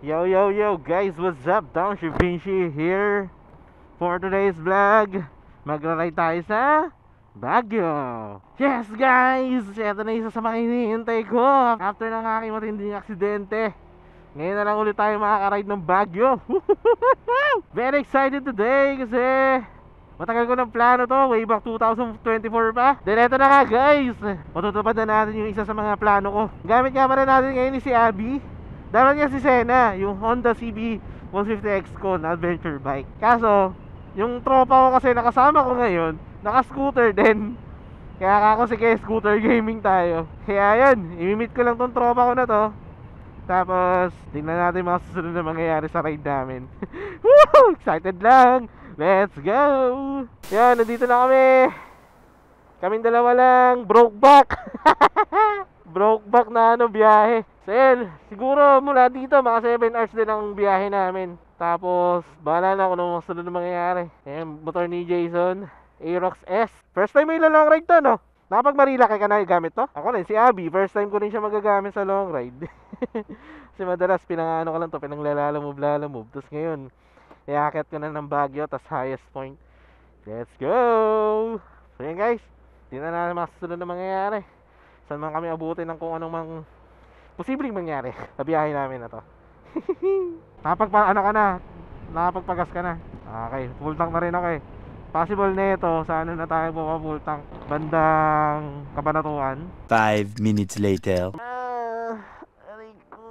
Yo yo yo guys, what's up? Township Vinci here for today's vlog. Magra-ride tayo sa Baguio. Yes guys, ito na isa sa mga hinihintay ko after ng aking matinding aksidente. Ngayon na lang ulit tayo makaka-ride ng Baguio. Very excited today kasi matagal ko ng plano to, way back 2024 pa. Then eto na nga guys, matutupad na natin yung isa sa mga plano ko. Gamit nga pa rin natin ngayon ni si Abby. Dala niya si Sena, yung Honda CB 150X Con adventure bike. Kaso, yung tropa ko kasi nakasama ko ngayon, naka-scooter din. Kaya ako sige, scooter gaming tayo. Kaya yan, imimit ko lang tong tropa ko na to. Tapos, tingnan natin mga susunod na mangyayari sa ride namin. Woo! Excited lang! Let's go! Yan, nandito na kami. Kaming dalawa lang, broke back. Broke back na biyahe. So yan, siguro mula dito mga 7 hours din ang biyahe namin. Tapos bahala na ako nung sunod na mangyayari. Ayan, motor ni Jason, Aerox S. First time may long ride to, no? Napag Marilaki ka na gamit to? Ako rin, si Abby, first time ko rin siya magagamit sa long ride. Kasi madalas pinangano ko lang to, pinanglalamove. Tapos ngayon, iakit ko na ng Baguio, tas highest point. Let's go! So yan guys, tingnan natin mga susunod na mangyayari. Saan man kami abutin ng kung anong posibleng mangyari sa biyahe namin na to. Nakapagpagas ka na. Okay, full tank na rin ako eh. Possible na ito, sa ano na tayo po full tank, bandang Kabanatuan. 5 minutes later. Aray ko.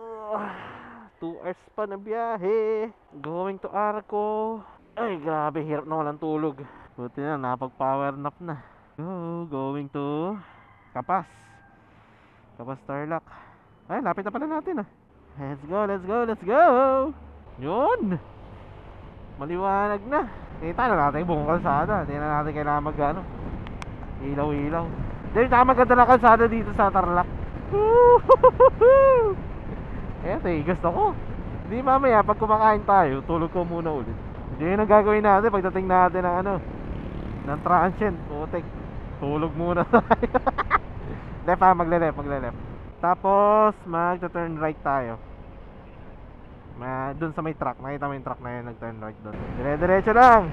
2 hours pa na biyahe. Going to Arco. Ay grabe, hirap na walang tulog. Buti na, napag-power nap na. Going to Kapas Tarlac. Ay, lapit na pala natin ah. Let's go. Yun. Maliwanag na. Kita na natin yung buong kalsada. Hindi na natin kailangan ilaw. Dahil maganda na kalsada dito sa Tarlac. Eto eh, gusto ko. Hindi mamaya, pag kumakain tayo, tulog ko muna ulit. Hindi yun ang gagawin natin pagdating natin ng transient. Putik, tulog muna tayo. Left ha, magle-left. Tapos magta-turn right tayo. Doon sa may truck, nakita mo yung truck na yun, nag-turn right doon. Dire-diretso lang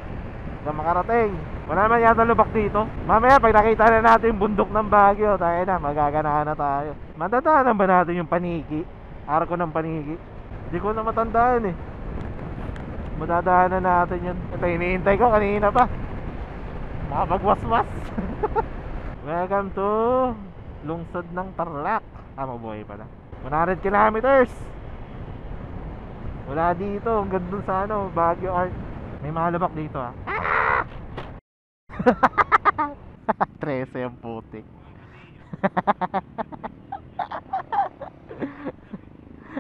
hanggang makarating. Wala naman yata lubak dito. Mamaya pag nakita na natin yung bundok ng Baguio, tayo na, magaganahan na tayo. Matandaan ba natin yung Paniki? Arco ng Paniki? Hindi ko na matandaan eh. Madadaanan natin yun. Ito hinihintay ko kanina pa. Makapagwaswas. Welcome to lungsod ng Tarlac. Mabuhay pala. 100 kilometers wala dito, hanggang dun sa Baguio Art. May mga lubak dito ah. 13 ang putik.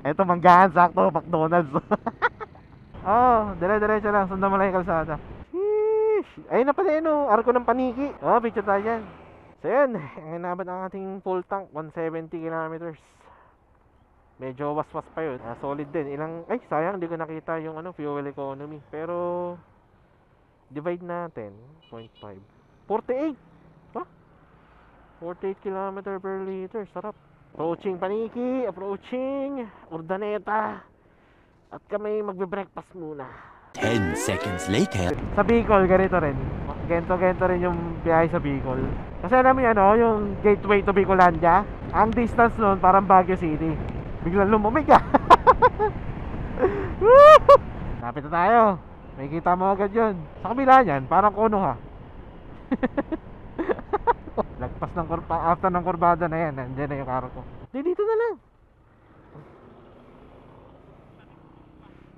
Eto manggahan, sakto, McDonald's. Dire-diretso lang, sundan mo lang yung kalsada. Ayun na pala yun, Arco ng Paniki. Picture tayo dyan. So yun, ang inabot ang ating full tank, 170 kilometers. Medyo waswas pa yun. Solid din. Sayang hindi ko nakita yung fuel economy. Pero divide natin 0.5. 48. 48 km per liter. Sarap. Approaching Paniki, approaching Urdaneta. At kami magbe-breakfast muna. 10 seconds later. Sa Bicol, ganito rin. Gento rin yung biyahe sa Bicol. Kasi alam mo yung gateway to Bicolandia. Ang distance nun parang Baguio City. Biglang lumamig ah. Lapit na tayo. May kita mo agad yun. Sa kabila niyan, parang Kono ha. Lagpas ng after ng kurbada na yan, nandiyan na yung karo ko. Dito na lang.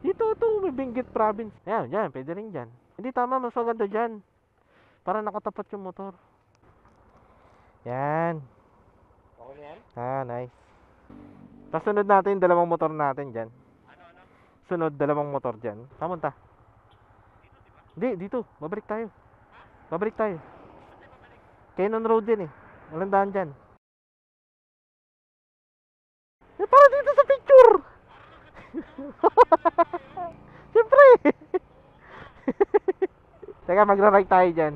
Dito may Benguet province. Ayan, dyan, pwede rin dyan. Hindi tama, mas maganda dyan. Para nakatapat yung motor. Yan. Okay yan? Nice. Tapos sunod natin yung dalawang motor natin dyan. Sunod, dalawang motor dyan. Pamunta. Hindi, dito. Babalik tayo. Cannon Road din eh. Walang daan dyan. Para dito sa picture! Siyempre! Teka, magra-right tayo dyan.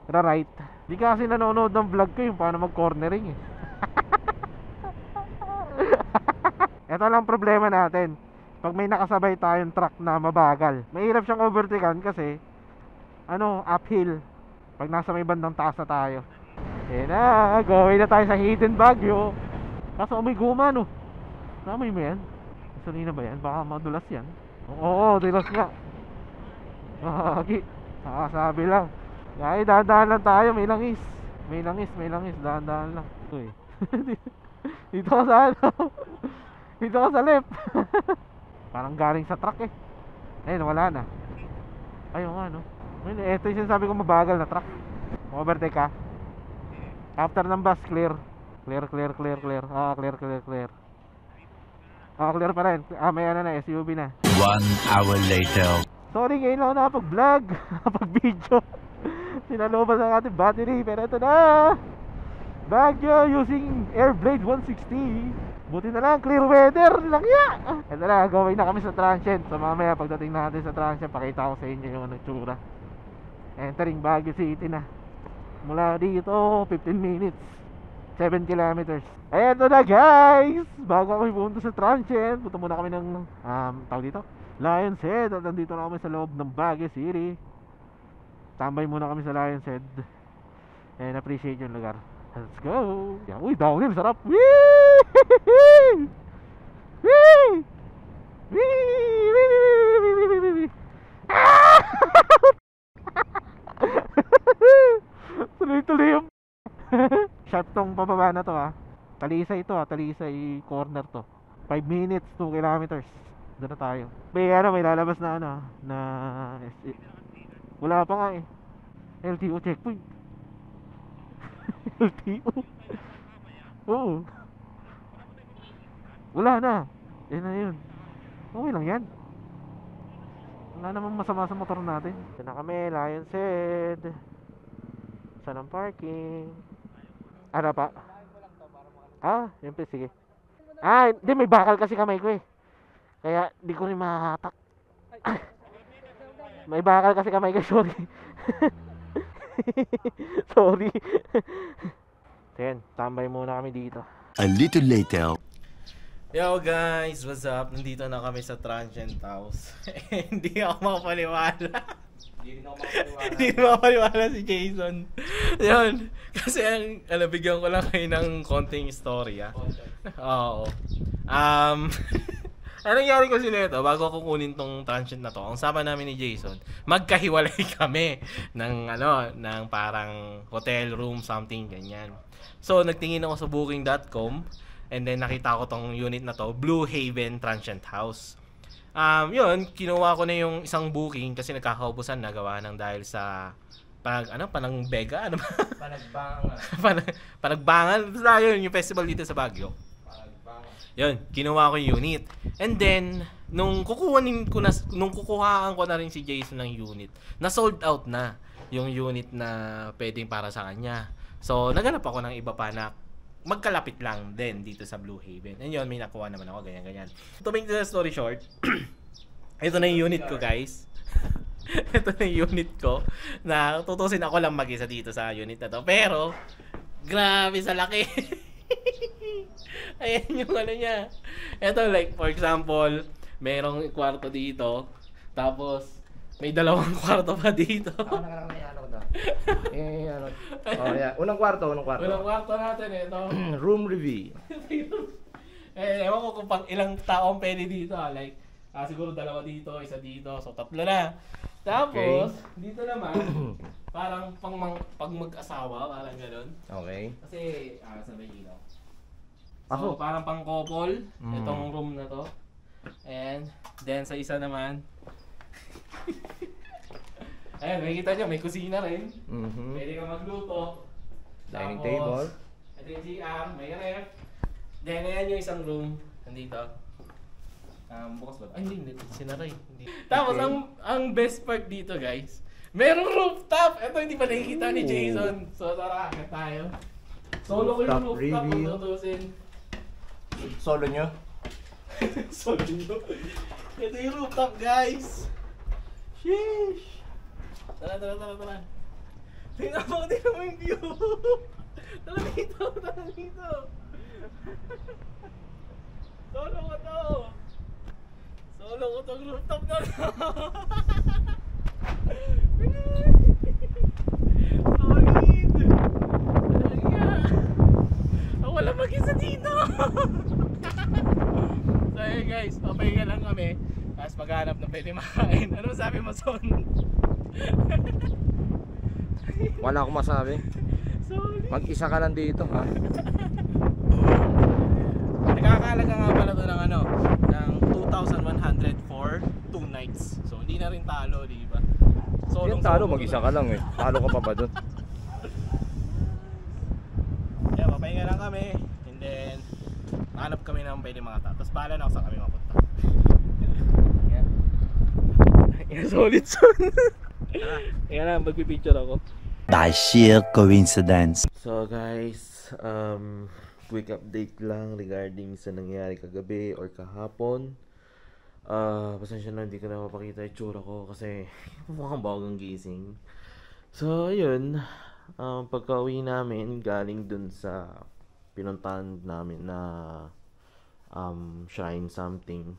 Ra-right. Di ka kasi nanonood ng vlog ko yung paano mag-cornering eh. Ito lang problema natin. pag may nakasabay tayong truck na mabagal. Mahirap siyang overtaken kasi uphill pag nasa may bandang taas na tayo. Going na tayo sa Hidden Baguio. Kaso may guma no. Namoy mo yan? Gasolina ba yan? Baka madulas yan. Oo, dulas nga. Nakasabi lang. Kaya dahan-dahan lang tayo, may langis. May langis, dahan-dahan lang. Uy. Dito ka sa Dito ka sa left. Parang galing sa truck eh. Ayun, wala na. Ayun nga no. Ito yung sinasabi ko, mabagal na truck. Overtake ka. After ng bus, clear. Clear. Clear pa rin. May na, SUV na. 1 hour later. Sorry, ngayon lang ako nakapag-vlog, nakapag-video. Sinaloban ang ating battery, pero ito na. Baguio using Airblade 160. Buti na lang, clear weather lang ya. Ito na, gawin na kami sa transient. So mamaya pagdating natin sa transient, pakita ko sa inyo yung tsura. Entering Baguio City na. Mula dito, 15 minutes, 7 kilometers. Eto na guys, bago kami pumunta sa transient, punta muna kami ng tawag dito, Lion's Head. At nandito na kami sa loob ng Baguio City. Tambay muna kami sa Lion's Head and appreciate yung lugar. Let's go. Yeah, uy, downhill, sarap. Wee! Wee! Wee! Tuloy-tuloy yung sharp tong pababa na to Talisay to Talisay corner to. 5 minutes, 2 kilometers. Doon na tayo. May lalabas na na wala pa nga eh. LTO checkpoint. LTO. Oo. Wala na. Yan na yun. Okay lang yan. Wala namang masama sa motor natin. Ito na kami, Lion's Head. Saan ang parking? Ano pa? Yun pa, sige. Hindi, may bakal kasi kamay ko eh. Kaya di ko rin mahahatak. May bakal kasi kamay ko, sorry. Sorry. Then, tambay muna kami dito. A little later. Yo guys, what's up? Nandito na kami sa Transient House. Hindi ako makapaniwala. Hindi makapaniwala si Jason. Yun. Kasi bigyan ko lang kayo ng konting istorya. Oo. Ano nangyari kasi nito, bago ako kunin tong transient na to, ang sama namin ni Jason, magkahiwalay kami ng ng parang hotel room, something ganyan. So, nagtingin ako sa booking.com and then nakita ko tong unit na to, Blue Haven Transient House. Yun, kinuha ko na yung isang booking kasi nagkakaubusan na gawa ng dahil sa panangbega, panagbangan. Basta yun, yung festival dito sa Baguio. Yun, kinuha ko yung unit. And then, nung kukuhaan ko na rin si Jason ng unit, na sold out na yung unit na pwedeng para sa kanya. So, naganap ako ng iba pa na magkalapit lang din dito sa Blue Haven. And yun, may nakuha naman ako, ganyan. To make the story short, ito na yung unit ko, guys. Ito na yung unit ko na tutusin ako lang mag-isa dito sa unit na to. Pero, grabe sa laki. Ayan yung niya. Ito, like, for example, merong kwarto dito. Tapos, may dalawang kwarto pa dito. Unang kwarto. Unang kwarto natin, ito. Room review. Ewan ko kung pang ilang taong pwede dito. Like, siguro dalawa dito, isa dito. So, tatlo na. Tapos, dito naman, parang pag mag-asawa, parang gano'n. Okay. Kasi, sabay ilaw. So, parang pang couple, itong room na to. And, then sa isa naman, ayan, makikita nyo, may kusina rin. Pwede ka magluto. Dining Tapos, table. Ito yung CR, may ref. Then, ayan yung isang room. Nandito. Bukas ba? Ay, hindi. Sinaray. Hindi. Tapos, ang best part dito, guys, merong rooftop. Ito, hindi pa nakikita ni Jason. So, tara, akit tayo. Solo ko yung rooftop kung tutusin. Solo nyo? Solo nyo? Ito yung rooftop, guys. Sheesh. Tara. Tingnan mo yung view. Tara dito. Solo ko to. Malungkot ang rooftop na. Solid. Wala mag-isa dito. So yun guys, papahinga lang kami. Tapos maghanap ng pwede makain. Ano sabi mo, Son? Wala akong masabi. Solid. Mag-isa ka lang dito, ha? Nagkakalaga nga pala to ng ano, ng 2,100 for 2 nights. So hindi na rin talo, di ba? Yung talo, mag-isa ka lang eh. Talo ka pa ba dun? Yeah, papahinga lang kami. And then, hanap kami ng pwede mga tao. Tapos pala na ako saan kami mapunta. Yan. Yan, solid son. Yan na, magpipicture ako. By sheer coincidence. So guys, quick update lang regarding sa nangyari kagabi or kahapon. Pasensya na, hindi ko na mapakita yung tsura ko kasi mukhang bagang gising. So ayun, pagka-uwi namin galing dun sa pinuntahan namin na shrine something.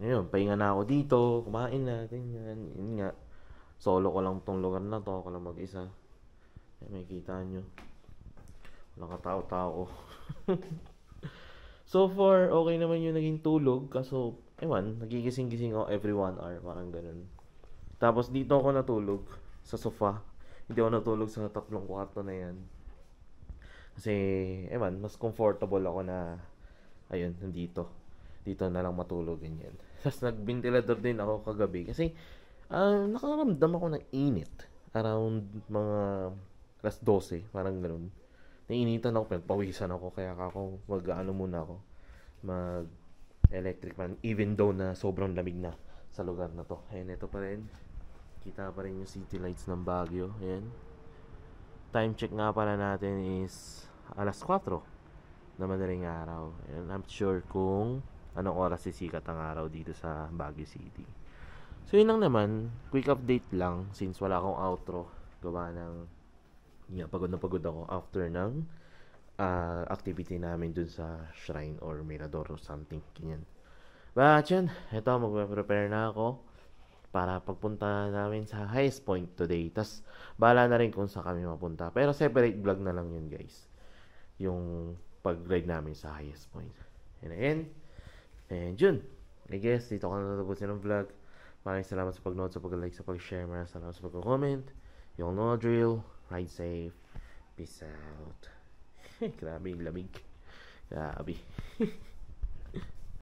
Ayun, pahinga na ako dito, kumain na, ganyan. Yun nga, solo ko lang tong lugar na to, ako lang mag-isa. May kita nyo, walang katao-tao. So far, okay naman yung naging tulog. Kaso, ewan, nagigising-gising ako every 1 hour, parang ganun. Tapos dito ako natulog sa sofa. Hindi ako natulog sa 3 kwarto na yan. Kasi, ewan, mas comfortable ako na, ayun, nandito. Dito na lang matulog, ganyan. Tapos nag-ventilador din ako kagabi. Kasi, nakaramdam ako ng init. Around mga alas 12, parang ganun. Nainitan ako, pinagpawisan ako. Kaya ako, mag-ano muna ako. Mag-electric fan. Even though na sobrang lamig na sa lugar na to. Ayan, ito pa rin. Kita pa rin yung city lights ng Baguio. Ayan. Time check nga pala natin is alas 4 na madaling araw. Ayan, I'm sure kung anong oras sisikat ang araw dito sa Baguio City. So yun lang naman, quick update lang since wala akong outro. Gawa ng pagod na pagod ako after ng activity namin dun sa shrine or mirador or something, ganyan. But yun, eto, mag-prepare na ako para pagpunta namin sa highest point today. Tas bahala na rin kung saan kami mapunta. Pero separate vlog na lang yun guys, yung pag-ride namin sa highest point. And again, and yun, I guess dito ko na natapusin ng vlog. Maraming salamat sa pag-note, sa pag-like, sa pag-share. Maraming salamat sa pag-comment. Yung no drill, ride safe, peace out. Grabe yung lamig. Grabe.